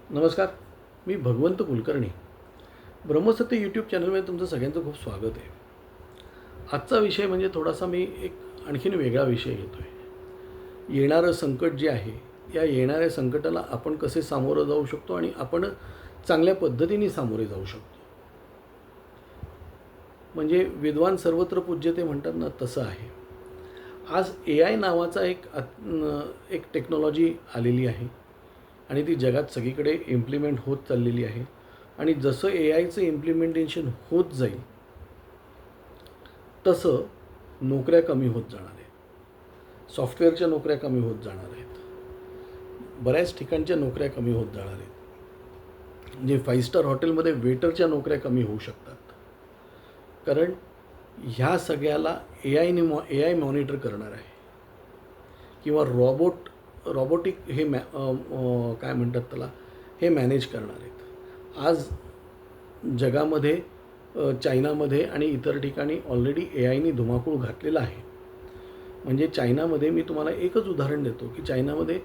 नमस्कार. मी भगवंत कुलकर्णी. ब्रह्मसत्य यूट्यूब चॅनलमध्ये तुमचं सगळ्यांचं खूप स्वागत आहे. आजचा विषय म्हणजे थोडासा मी एक आणखीन वेगळा विषय घेतो आहे. येणारं संकट जे आहे, या येणाऱ्या संकटाला आपण कसे सामोरं जाऊ शकतो आणि आपण चांगल्या पद्धतीने सामोरे जाऊ शकतो. म्हणजे विद्वान सर्वत्र पूज्यते म्हणतात ना, तसं आहे. आज AI नावाचा एक टेक्नॉलॉजी आलेली आहे आणि ती जगात सगळीकडे इम्प्लिमेंट होत चाललेली आहे. आणि जसं AIचं इम्प्लिमेंटेशन होत जाईल तसं नोकऱ्या कमी होत जाणार आहेत. सॉफ्टवेअरच्या नोकऱ्या कमी होत जाणार आहेत. बऱ्याच ठिकाणच्या नोकऱ्या कमी होत जाणार आहेत. म्हणजे 5 स्टार हॉटेलमध्ये वेटरच्या नोकऱ्या कमी होऊ शकतात. कारण ह्या सगळ्याला AI मॉनिटर करणार आहे किंवा रॉबोटिक हे काय म्हणतात त्याला, हे मॅनेज करणार आहेत. आज जगामध्ये चायनामध्ये आणि इतर ठिकाणी ऑलरेडी AIने धुमाकूळ घातलेला आहे. म्हणजे चायनामध्ये मी तुम्हाला एकच उदाहरण देतो की चायनामध्ये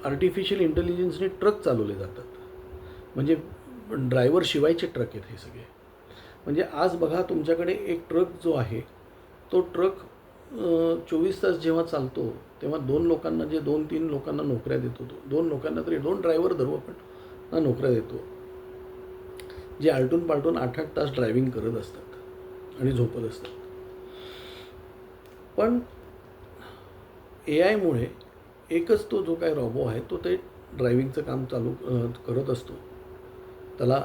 आर्टिफिशियल इंटेलिजन्सने ट्रक चालवले जातात. म्हणजे ड्रायव्हर शिवायचे ट्रक आहेत हे सगळे. म्हणजे आज बघा, तुमच्याकडे एक ट्रक जो आहे तो ट्रक 24 तास जेव्हा चालतो तेव्हा 2-3 लोकांना नोकऱ्या देतो. 2 लोकांना तरी 2 ड्रायव्हर धरू आपण नोकऱ्या देतो, जे आलटून पालटून 8-8 तास ड्रायव्हिंग करत असतात आणि झोपत असतात. पण AIमुळे एकच तो जो काय रोबो आहे तो ते ड्रायव्हिंगचं काम चालू करत असतो. त्याला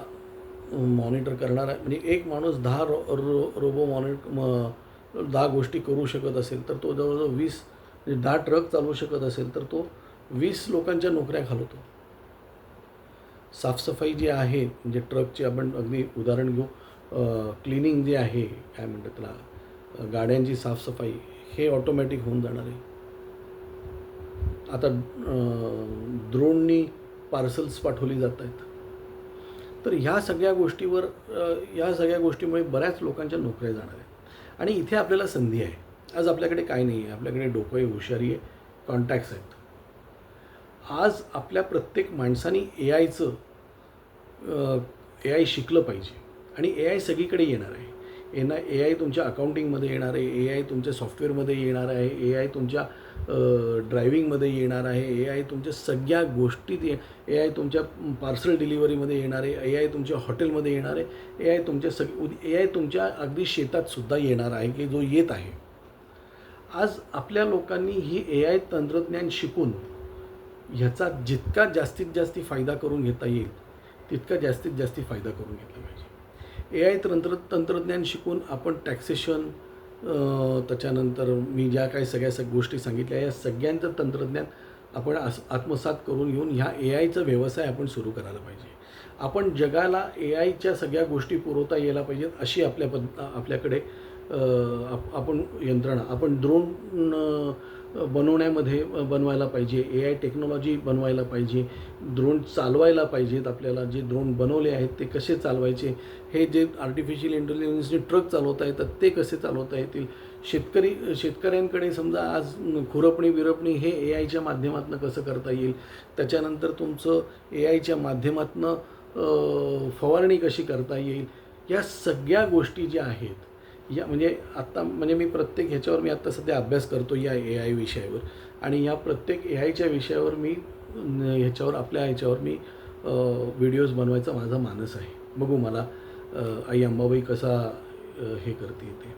मॉनिटर करणारा म्हणजे एक माणूस 10 रोबो 10 गोष्टी करू शकत असेल तर तो जवळजवळ 20 म्हणजे 10 ट्रक चालवू शकत असेल तर तो 20 लोकांच्या नोकऱ्या घालवतो. साफसफाई जी आहे, म्हणजे ट्रकची आपण अगदी उदाहरण घेऊ, क्लिनिंग जे आहे, काय म्हणतात त्याला, गाड्यांची साफसफाई, हे ऑटोमॅटिक होऊन जाणार आहे. आता ड्रोननी पार्सल्स पाठवली जात आहेत. तर ह्या सगळ्या गोष्टीमुळे बऱ्याच लोकांच्या नोकऱ्या जाणार आहेत. आणि इथे आपल्याला संधी आहे. आज आपल्याकडे काय नाही आहे, आपल्याकडे डोकं आहे, हुशारी आहे, कॉन्टॅक्ट्स आहेत. आज आपल्या प्रत्येक माणसाने AI शिकलं पाहिजे. आणि AI सगळीकडे येणार आहे. AI तुमच्या अकाउंटिंगमध्ये येणार आहे, AI तुमच्या सॉफ्टवेअरमध्ये येणार आहे, AI तुमच्या ड्रायव्हिंगमध्ये येणार आहे, AI तुमच्या सगळ्या गोष्टीत AI तुमच्या पार्सल डिलिव्हरीमध्ये येणार आहे, AI तुमच्या हॉटेलमध्ये येणार आहे, AI तुमच्या अगदी शेतातसुद्धा येणार आहे, की जो येत आहे. आज आपल्या लोकांनी ही AI तंत्रज्ञान शिकून ह्याचा जितका जास्तीत जास्त फायदा करून घेता येईल तितका जास्तीत जास्त फायदा करून घेतला पाहिजे. AI तंत्रज्ञान शिकून आपण टॅक्सेशन, त्याच्यानंतर मी ज्या काही सगळ्या गोष्टी सांगितल्या, या सगळ्यांचं तंत्रज्ञान आपण आत्मसात करून घेऊन ह्या AIचा व्यवसाय आपण सुरू करायला पाहिजे. आपण जगाला AIच्या सगळ्या गोष्टी पुरवता यायला पाहिजेत अशी आपल्याकडे आपण यंत्रणा, आपण ड्रोन बनवायला पाहिजे, AI टेक्नॉलॉजी बनवायला पाहिजे, ड्रोन चालवायला पाहिजेत. आपल्याला जे ड्रोन बनवले आहेत ते कसे चालवायचे, हे जे आर्टिफिशियल इंटेलिजन्सने ट्रक चालवता येतात ते कसे चालवता येतील. शेतकऱ्यांकडे समजा आज खुरपणी हे AIच्या माध्यमातून कसं करता येईल. त्याच्यानंतर तुमचं AIच्या माध्यमातून फवारणी कशी करता येईल. या सगळ्या गोष्टी ज्या आहेत, म्हणजे मी प्रत्येक ह्याच्यावर मी आत्ता सध्या अभ्यास करतो या AI विषयावर. आणि या प्रत्येक AIच्या विषयावर मी आपल्या ह्याच्यावर मी व्हिडिओज बनवायचा माझा मानस आहे. बघू मला आई अंबाबाई कसा हे करते ते.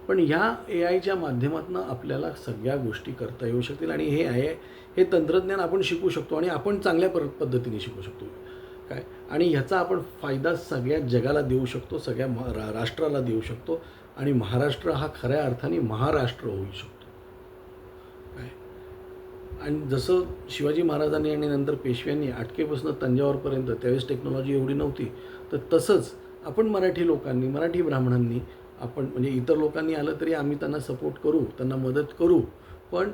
पण ह्या AIच्या माध्यमातून आपल्याला सगळ्या गोष्टी करता येऊ शकतील. आणि हे तंत्रज्ञान आपण शिकू शकतो आणि आपण चांगल्या पद्धतीने शिकू शकतो काय. आणि ह्याचा आपण फायदा सगळ्या जगाला देऊ शकतो, सगळ्या राष्ट्राला देऊ शकतो. आणि महाराष्ट्र हा खऱ्या अर्थाने महाराष्ट्र होऊ शकतो काय. आणि जसं शिवाजी महाराजांनी आणि नंतर पेशव्यांनी अटकेपासून तंजावरपर्यंत त्यावेळेस टेक्नॉलॉजी एवढी नव्हती, तर तसंच आपण मराठी ब्राह्मणांनी, आपण म्हणजे इतर लोकांनी आलं तरी आम्ही त्यांना सपोर्ट करू, त्यांना मदत करू. पण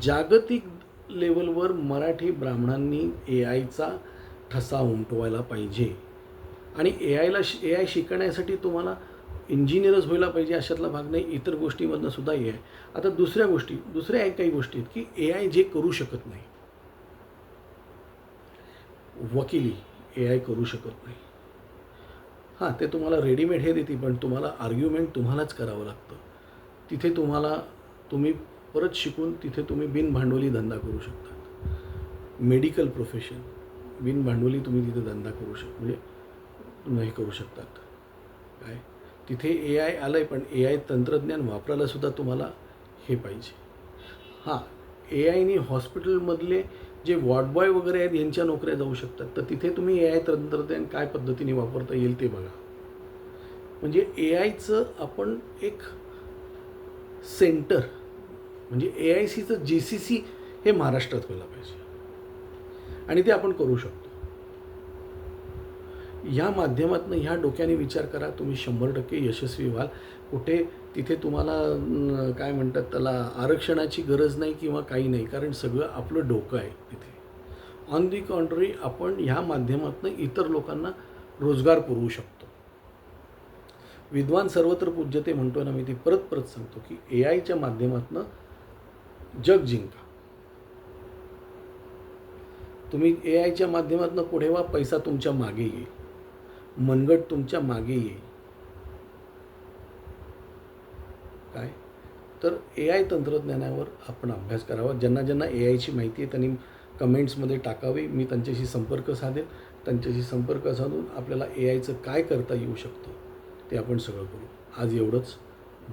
जागतिक लेवलवर मराठी ब्राह्मणांनी AIचा ठसा उमटवायला पाहिजे. आणि AI शिकण्यासाठी तुम्हाला इंजिनियरच व्हायला पाहिजे अशातला भाग नाही, इतर गोष्टीमधनं सुद्धा AI. आता दुसऱ्या काही गोष्टी आहेत की AI जे करू शकत नाही. वकिली ए आय करू शकत नाही. हां, ते तुम्हाला रेडीमेड हे देते, पण तुम्हाला आर्ग्युमेंट तुम्हालाच करावं लागतं. तिथे तुम्ही परत शिकून तिथे तुम्ही बिनभांडवली धंदा करू शकता. मेडिकल प्रोफेशन बिनभांडवली तुम्ही तिथे धंदा करू म्हणजे तुम्ही हे करू शकतात. काय तिथे ए आय आलं आहे, पण ए आय तंत्रज्ञान वापरायला सुद्धा तुम्हाला हे पाहिजे. हां, ए आयनी हॉस्पिटलमधले जे वॉर्ड बॉय वगैरे आहेत यांच्या नोकऱ्या जाऊ शकतात. तर तिथे तुम्ही ए आय तंत्रज्ञान काय पद्धतीने वापरता येईल ते बघा. म्हणजे ए आयचं आपण एक सेंटर म्हणजे ए आय सीचं GCC हे महाराष्ट्रात व्हायला पाहिजे आणि ते आपण करू शकतो. या माध्यमातून ह्या डोक्याने विचार करा, तुम्ही 100% यशस्वी व्हाल. कुठे तिथे तुम्हाला काय म्हणतात त्याला आरक्षणाची गरज नाही किंवा काही नाही, कारण सगळं आपलं डोकं आहे तिथे. ऑन दी कॉन्ट्ररी आपण ह्या माध्यमातून इतर लोकांना रोजगार पुरवू शकतो. विद्वान सर्वत्र पूज्यते म्हणतो ना मी, ती परत परत सांगतो की ए आयच्या माध्यमातून जग जिंका. तुम्ही ए आयच्या माध्यमातून पुढे व्हा, पैसा तुमच्या मागे येईल, मनगट तुमच्या मागे येईल. काय तर ए आय तंत्रज्ञानावर आपण अभ्यास करावा. ज्यांना ज्यांना ए आयची माहिती आहे त्यांनी कमेंट्समध्ये टाकावी. मी त्यांच्याशी संपर्क साधेन. त्यांच्याशी संपर्क साधून आपल्याला ए आयचं काय करता येऊ शकतं ते आपण सगळं करू. आज एवढंच.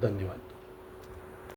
धन्यवाद.